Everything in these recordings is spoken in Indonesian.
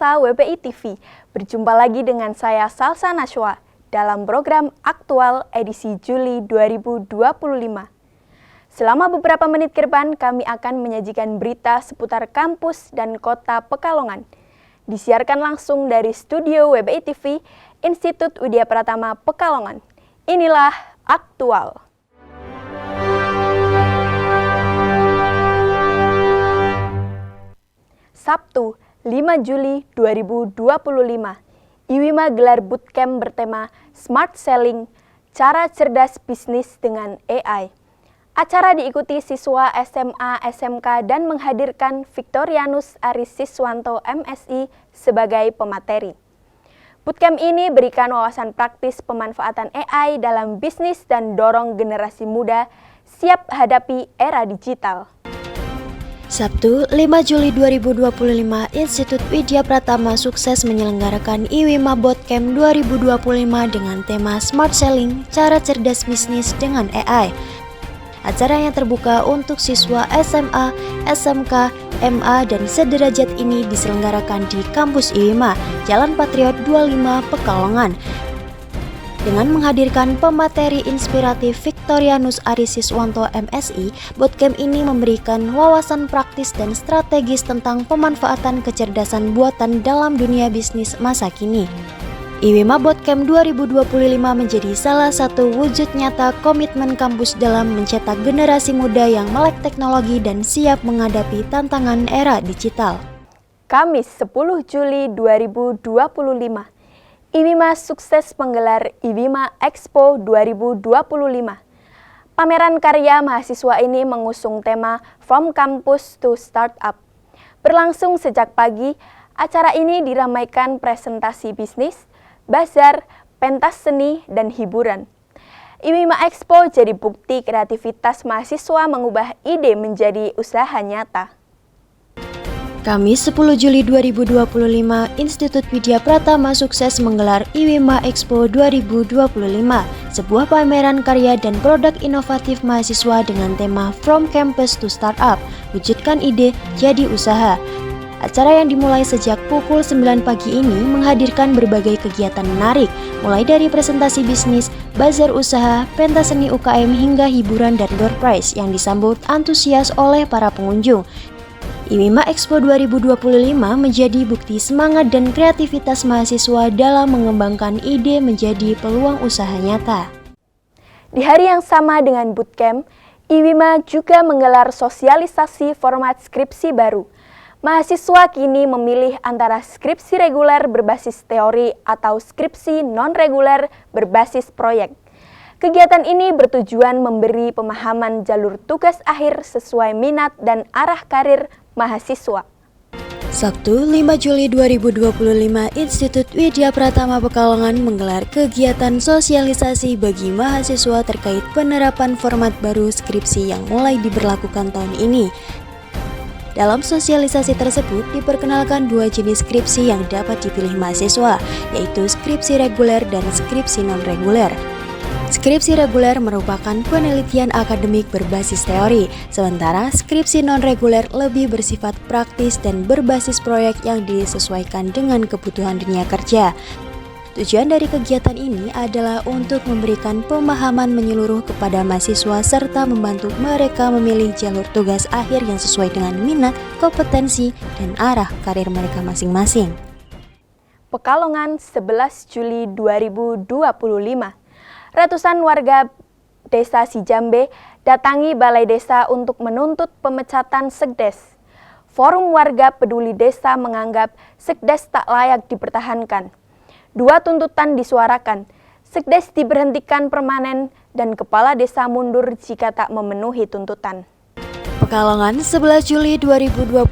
pemirsa WPI TV, berjumpa lagi dengan saya Salsa Nashwa dalam program Aktual edisi Juli 2025. Selama beberapa menit ke depan, kami akan menyajikan berita seputar kampus dan kota Pekalongan. Disiarkan langsung dari studio WPI TV, Institut Widya Pratama Pekalongan. Inilah Aktual. Sabtu, 5 Juli 2025, IWIMA gelar bootcamp bertema Smart Selling, Cara Cerdas Bisnis dengan AI. Acara diikuti siswa SMA, SMK dan menghadirkan Victorianus Aris Siswanto MSI sebagai pemateri. Bootcamp ini berikan wawasan praktis pemanfaatan AI dalam bisnis dan dorong generasi muda siap hadapi era digital. Sabtu, 5 Juli 2025, Institut Widya Pratama sukses menyelenggarakan IWIMA Bootcamp 2025 dengan tema Smart Selling, Cara Cerdas Bisnis dengan AI. Acara yang terbuka untuk siswa SMA, SMK, MA, dan sederajat ini diselenggarakan di kampus IWIMA, Jalan Patriot 25, Pekalongan. Dengan menghadirkan pemateri inspiratif Victorianus Aris Siswanto MSI, bootcamp ini memberikan wawasan praktis dan strategis tentang pemanfaatan kecerdasan buatan dalam dunia bisnis masa kini. IWIMA Bootcamp 2025 menjadi salah satu wujud nyata komitmen kampus dalam mencetak generasi muda yang melek teknologi dan siap menghadapi tantangan era digital. Kamis 10 Juli 2025, IWIMA sukses menggelar IWIMA Expo 2025. Pameran karya mahasiswa ini mengusung tema From Campus to Startup. Berlangsung sejak pagi, acara ini diramaikan presentasi bisnis, bazar, pentas seni, dan hiburan. IWIMA Expo jadi bukti kreativitas mahasiswa mengubah ide menjadi usaha nyata. Kamis 10 Juli 2025, Institut Widya Pratama sukses menggelar IWIMA Expo 2025, sebuah pameran karya dan produk inovatif mahasiswa dengan tema From Campus to Startup, wujudkan ide jadi usaha. Acara yang dimulai sejak pukul 9 pagi ini menghadirkan berbagai kegiatan menarik, mulai dari presentasi bisnis, bazar usaha, pentas seni UKM hingga hiburan dan door prize yang disambut antusias oleh para pengunjung. IWIMA Expo 2025 menjadi bukti semangat dan kreativitas mahasiswa dalam mengembangkan ide menjadi peluang usaha nyata. Di hari yang sama dengan bootcamp, IWIMA juga menggelar sosialisasi format skripsi baru. Mahasiswa kini memilih antara skripsi reguler berbasis teori atau skripsi non-reguler berbasis proyek. Kegiatan ini bertujuan memberi pemahaman jalur tugas akhir sesuai minat dan arah karir mahasiswa. Sabtu, 5 Juli 2025, Institut Widya Pratama Pekalongan menggelar kegiatan sosialisasi bagi mahasiswa terkait penerapan format baru skripsi yang mulai diberlakukan tahun ini. Dalam sosialisasi tersebut diperkenalkan dua jenis skripsi yang dapat dipilih mahasiswa, yaitu skripsi reguler dan skripsi non-reguler. Skripsi reguler merupakan penelitian akademik berbasis teori, sementara skripsi non-reguler lebih bersifat praktis dan berbasis proyek yang disesuaikan dengan kebutuhan dunia kerja. Tujuan dari kegiatan ini adalah untuk memberikan pemahaman menyeluruh kepada mahasiswa serta membantu mereka memilih jalur tugas akhir yang sesuai dengan minat, kompetensi, dan arah karir mereka masing-masing. Pekalongan 11 Juli 2025. Ratusan warga Desa Sijambe datangi Balai Desa untuk menuntut pemecatan Sekdes. Forum Warga Peduli Desa menganggap Sekdes tak layak dipertahankan. Dua tuntutan disuarakan, Sekdes diberhentikan permanen dan Kepala Desa mundur jika tak memenuhi tuntutan. Pekalongan 11 Juli 2025,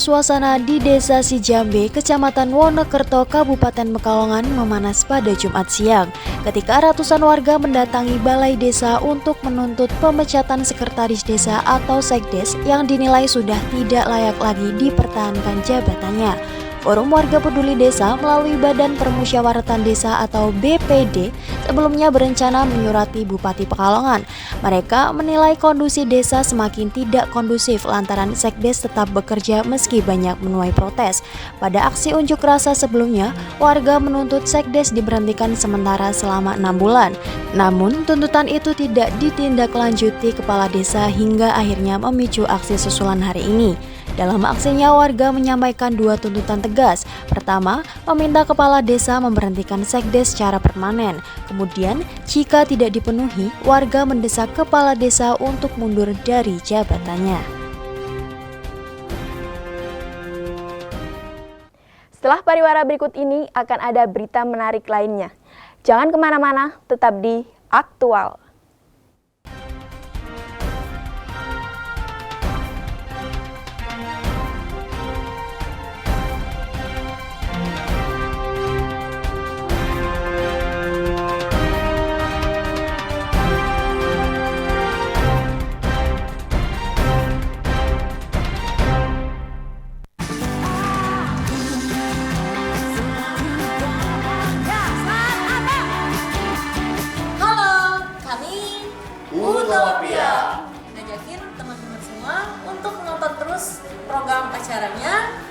suasana di Desa Sijambe, Kecamatan Wonokerto, Kabupaten Pekalongan memanas pada Jumat siang ketika ratusan warga mendatangi Balai Desa untuk menuntut pemecatan Sekretaris Desa atau Sekdes yang dinilai sudah tidak layak lagi dipertahankan jabatannya. Forum Warga Peduli Desa melalui Badan Permusyawaratan Desa atau BPD sebelumnya berencana menyurati Bupati Pekalongan. Mereka menilai kondisi desa semakin tidak kondusif lantaran Sekdes tetap bekerja meski banyak menuai protes. Pada aksi unjuk rasa sebelumnya, warga menuntut Sekdes diberhentikan sementara selama 6 bulan. Namun, tuntutan itu tidak ditindaklanjuti kepala desa hingga akhirnya memicu aksi susulan hari ini. Dalam aksinya, warga menyampaikan dua tuntutan tegas. Pertama, meminta kepala desa memberhentikan Sekdes secara permanen. Kemudian, jika tidak dipenuhi, warga mendesak kepala desa untuk mundur dari jabatannya. Setelah pariwara berikut ini akan ada berita menarik lainnya. Jangan kemana-mana, tetap di Aktual. Utopia. Ngajakin teman-teman semua untuk menonton terus program acaranya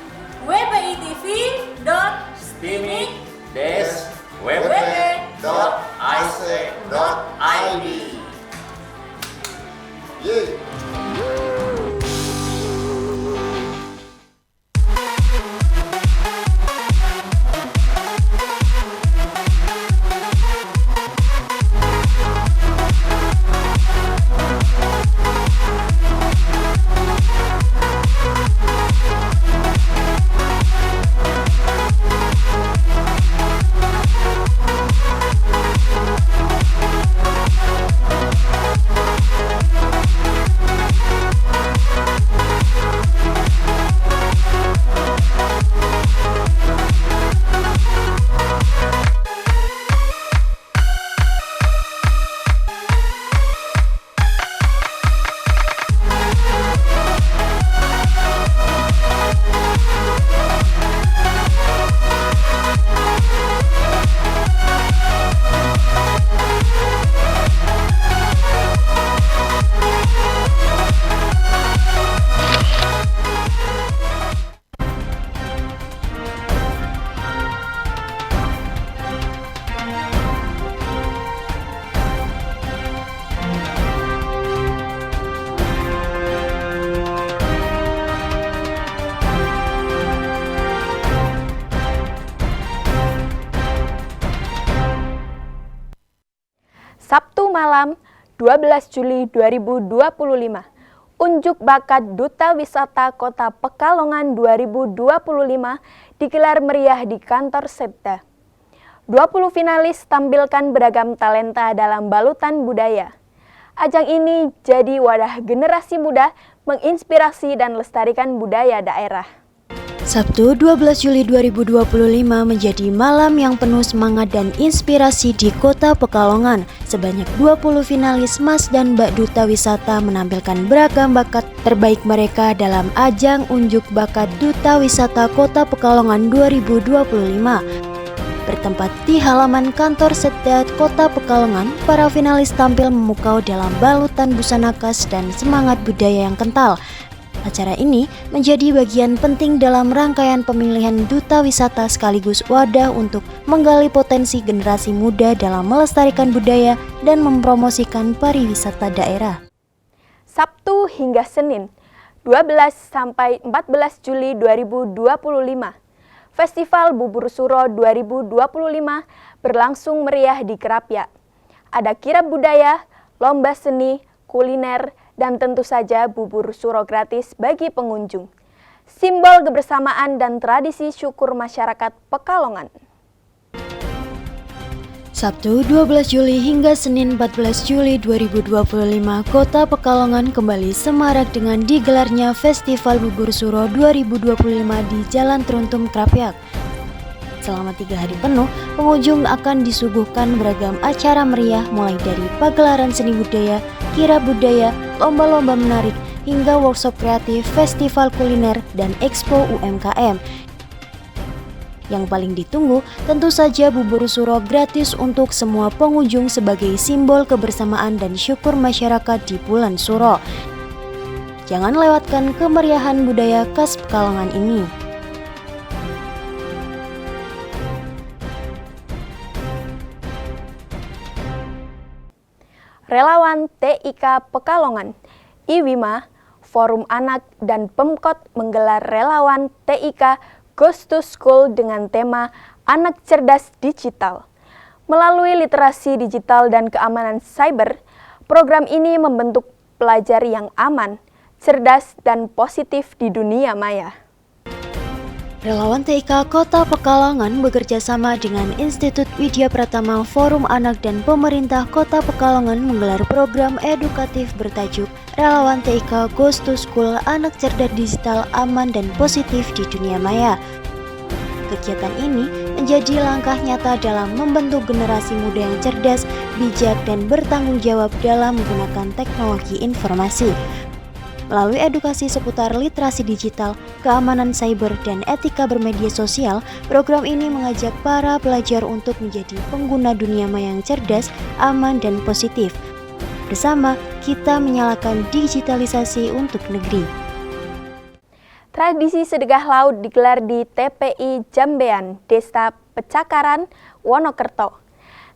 wpitv.steaming-www.ic.id. Sabtu malam 12 Juli 2025, Unjuk Bakat Duta Wisata Kota Pekalongan 2025 digelar meriah di kantor Setda. 20 finalis tampilkan beragam talenta dalam balutan budaya. Ajang ini jadi wadah generasi muda menginspirasi dan lestarikan budaya daerah. Sabtu 12 Juli 2025 menjadi malam yang penuh semangat dan inspirasi di Kota Pekalongan. Sebanyak 20 finalis Mas dan Mbak Duta Wisata menampilkan beragam bakat terbaik mereka dalam ajang Unjuk Bakat Duta Wisata Kota Pekalongan 2025. Bertempat di halaman kantor Setda Kota Pekalongan, para finalis tampil memukau dalam balutan busana khas dan semangat budaya yang kental. Acara ini menjadi bagian penting dalam rangkaian pemilihan duta wisata sekaligus wadah untuk menggali potensi generasi muda dalam melestarikan budaya dan mempromosikan pariwisata daerah. Sabtu hingga Senin, 12 sampai 14 Juli 2025, Festival Bubur Suro 2025 berlangsung meriah di Kerapia. Ada kirab budaya, lomba seni, kuliner, dan tentu saja bubur suro gratis bagi pengunjung. Simbol kebersamaan dan tradisi syukur masyarakat Pekalongan. Sabtu 12 Juli hingga Senin 14 Juli 2025, Kota Pekalongan kembali semarak dengan digelarnya Festival Bubur Suro 2025 di Jalan Truntum Krapyak. Selama 3 hari penuh, pengunjung akan disuguhkan beragam acara meriah mulai dari pagelaran seni budaya, kirab budaya, lomba-lomba menarik, hingga workshop kreatif, festival kuliner, dan expo UMKM Yang paling ditunggu tentu saja bubur suro gratis untuk semua pengunjung sebagai simbol kebersamaan dan syukur masyarakat di bulan Suro. Jangan lewatkan kemeriahan budaya khas Pekalongan ini. Relawan TIK Pekalongan, IWIMA, Forum Anak, dan Pemkot menggelar relawan TIK Goes to School dengan tema Anak Cerdas Digital. Melalui literasi digital dan keamanan cyber, program ini membentuk pelajar yang aman, cerdas, dan positif di dunia maya. Relawan TIK Kota Pekalongan bekerja sama dengan Institut Widya Pratama, Forum Anak, dan pemerintah Kota Pekalongan menggelar program edukatif bertajuk Relawan TIK Goes to School Anak Cerdas Digital Aman dan Positif di Dunia Maya. Kegiatan ini menjadi langkah nyata dalam membentuk generasi muda yang cerdas, bijak, dan bertanggung jawab dalam menggunakan teknologi informasi. Melalui edukasi seputar literasi digital, keamanan cyber, dan etika bermedia sosial, program ini mengajak para pelajar untuk menjadi pengguna dunia maya yang cerdas, aman, dan positif. Bersama, kita menyalakan digitalisasi untuk negeri. Tradisi sedekah laut digelar di TPI Jambean, Desa Pecakaran, Wonokerto.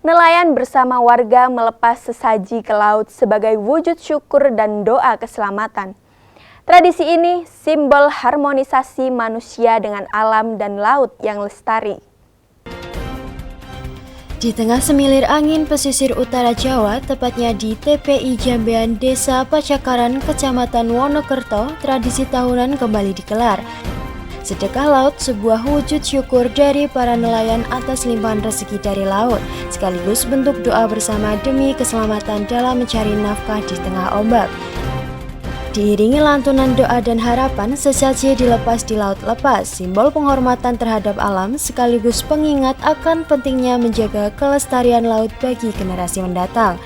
Nelayan bersama warga melepas sesaji ke laut sebagai wujud syukur dan doa keselamatan. Tradisi ini simbol harmonisasi manusia dengan alam dan laut yang lestari. Di tengah semilir angin pesisir utara Jawa, tepatnya di TPI Jambean Desa Pacakaran, Kecamatan Wonokerto, tradisi tahunan kembali digelar. Sedekah laut sebuah wujud syukur dari para nelayan atas limpahan rezeki dari laut, sekaligus bentuk doa bersama demi keselamatan dalam mencari nafkah di tengah ombak. Diiringi lantunan doa dan harapan, sesaji dilepas di laut lepas, simbol penghormatan terhadap alam sekaligus pengingat akan pentingnya menjaga kelestarian laut bagi generasi mendatang.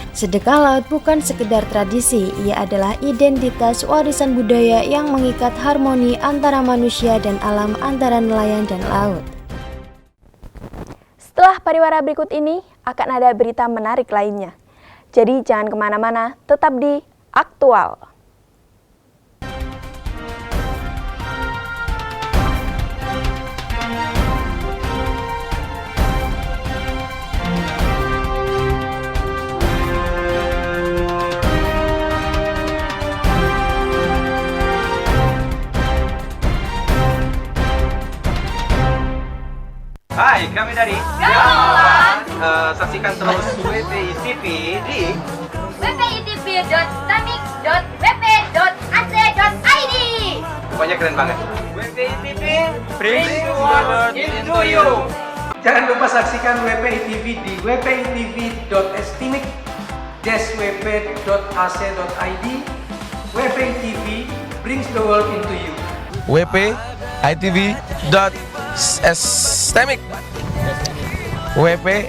Sedekah laut bukan sekedar tradisi, ia adalah identitas warisan budaya yang mengikat harmoni antara manusia dan alam, antara nelayan dan laut. Setelah pariwara berikut ini, akan ada berita menarik lainnya. Jadi jangan kemana-mana, tetap di Aktual. Hai, kami dari Gamawan. Saksikan terus WPI TV di wpitv.stamik.wp.ac.id. Pokoknya keren banget. WPI TV brings world into you. Jangan lupa saksikan WPI TV di wpitv.stimik-wp.ac.id. WPI TV brings the world into you. wpitv.stemik WPACID.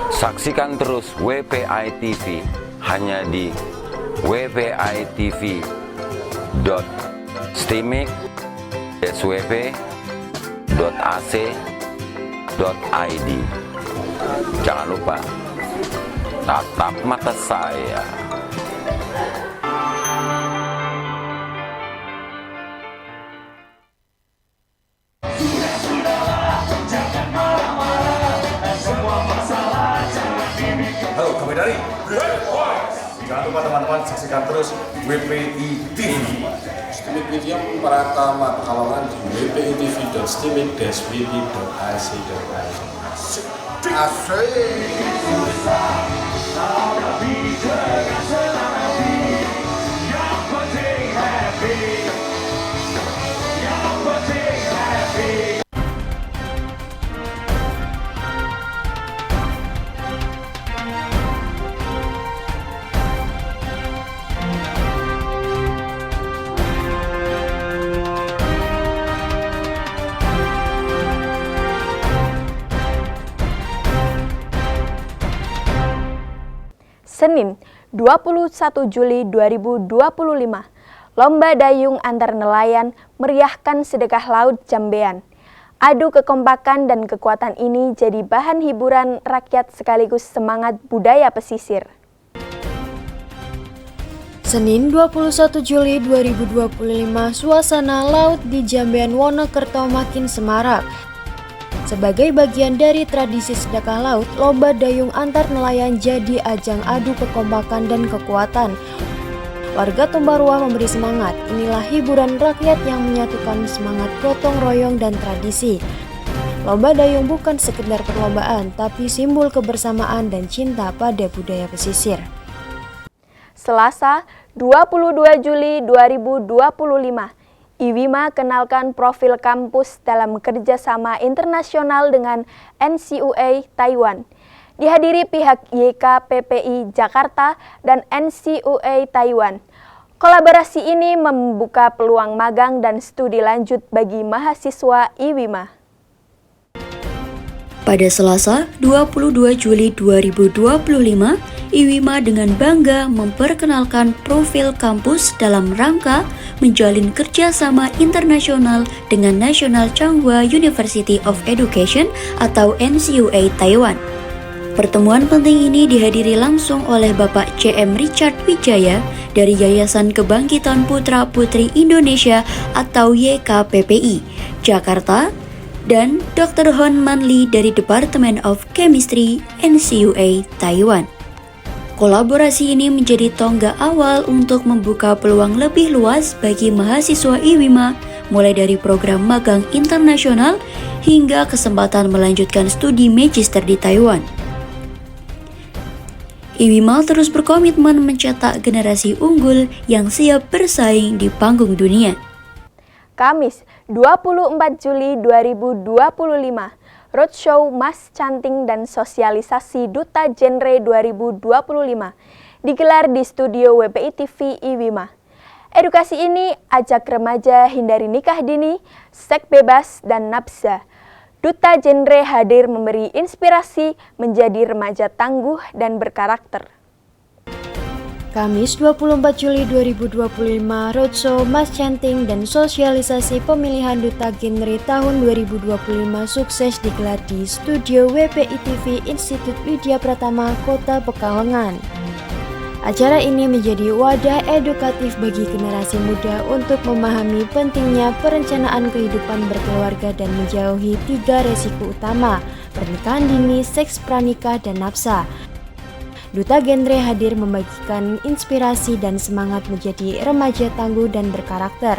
Saksikan terus WPI TV hanya di wpitv.stimik-wp.ac.id. Jangan lupa tatap mata saya. Halo, kami dari Red Boys. Jangan lupa teman-teman saksikan terus WPI TV. Stimik Media Pratama Pekalongan di wpitv.stimik-wp.ac.id. Senin, 21 Juli 2025, Lomba dayung antar nelayan meriahkan sedekah laut Jambean. Adu kekompakan dan kekuatan ini jadi bahan hiburan rakyat sekaligus semangat budaya pesisir. Senin 21 Juli 2025, suasana laut di Jambean Wonokerto makin semarak. Sebagai bagian dari tradisi sedekah laut, lomba dayung antar nelayan jadi ajang adu kekompakan dan kekuatan. Warga Tumbarua memberi semangat. Inilah hiburan rakyat yang menyatukan semangat gotong royong dan tradisi. Lomba dayung bukan sekedar perlombaan, tapi simbol kebersamaan dan cinta pada budaya pesisir. Selasa, 22 Juli 2025, IWIMA kenalkan profil kampus dalam kerjasama internasional dengan NCUA Taiwan. Dihadiri pihak YKPPI Jakarta dan NCUA Taiwan. Kolaborasi ini membuka peluang magang dan studi lanjut bagi mahasiswa IWIMA. Pada Selasa, 22 Juli 2025, IWIMA dengan bangga memperkenalkan profil kampus dalam rangka menjalin kerjasama internasional dengan National Changhua University of Education atau NCUA Taiwan. Pertemuan penting ini dihadiri langsung oleh Bapak C.M. Richard Wijaya dari Yayasan Kebangkitan Putra Putri Indonesia atau YKPPI, Jakarta, dan Dr. Hon Man Lee dari Department of Chemistry, NCUA Taiwan. Kolaborasi ini menjadi tonggak awal untuk membuka peluang lebih luas bagi mahasiswa IWIMA, mulai dari program magang internasional hingga kesempatan melanjutkan studi magister di Taiwan. IWIMA terus berkomitmen mencetak generasi unggul yang siap bersaing di panggung dunia. Kamis, 24 Juli 2025, Roadshow Mas Canting dan Sosialisasi Duta Genre 2025 digelar di studio WPI TV IWIMA. Edukasi ini ajak remaja hindari nikah dini, seks bebas, dan nafsa. Duta Genre hadir memberi inspirasi menjadi remaja tangguh dan berkarakter. Kamis 24 Juli 2025, Roadshow Mas Canting dan Sosialisasi Pemilihan Duta Genre tahun 2025 sukses digelar di studio WPI TV Institut Widya Pratama, Kota Pekalongan. Acara ini menjadi wadah edukatif bagi generasi muda untuk memahami pentingnya perencanaan kehidupan berkeluarga dan menjauhi 3 resiko utama, pernikahan dini, seks pranikah, dan nafsa. Duta Genre hadir membagikan inspirasi dan semangat menjadi remaja tangguh dan berkarakter.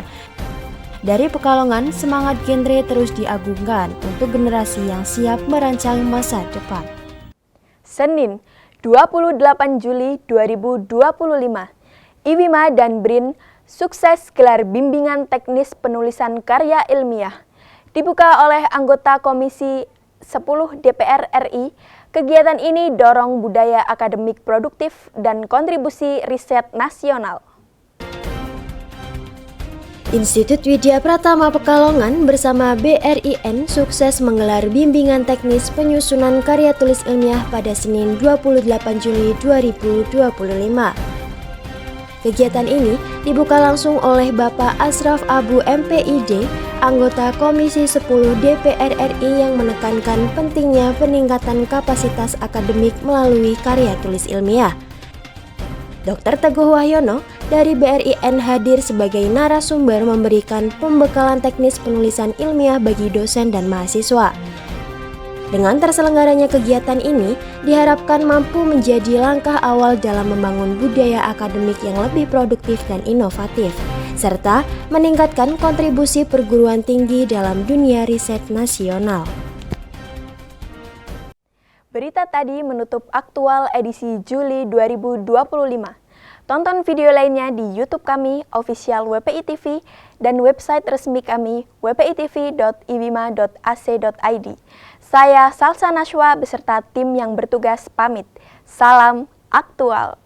Dari Pekalongan, semangat genre terus diagungkan untuk generasi yang siap merancang masa depan. Senin, 28 Juli 2025, IWIMA dan BRIN sukses gelar bimbingan teknis penulisan karya ilmiah. Dibuka oleh anggota Komisi 10 DPR RI, kegiatan ini dorong budaya akademik produktif dan kontribusi riset nasional. Institut Widya Pratama Pekalongan bersama BRIN sukses menggelar bimbingan teknis penyusunan karya tulis ilmiah pada Senin 28 Juli 2025. Kegiatan ini dibuka langsung oleh Bapak Asraf Abu MPID, anggota Komisi 10 DPR RI yang menekankan pentingnya peningkatan kapasitas akademik melalui karya tulis ilmiah. Dr. Teguh Wahyono dari BRIN hadir sebagai narasumber memberikan pembekalan teknis penulisan ilmiah bagi dosen dan mahasiswa. Dengan terselenggaranya kegiatan ini, diharapkan mampu menjadi langkah awal dalam membangun budaya akademik yang lebih produktif dan inovatif, serta meningkatkan kontribusi perguruan tinggi dalam dunia riset nasional. Berita tadi menutup aktual edisi Juli 2025. Tonton video lainnya di YouTube kami, official WPI TV, dan website resmi kami, wpitv.iwima.ac.id. Saya Salsa Nashwa beserta tim yang bertugas pamit. Salam aktual.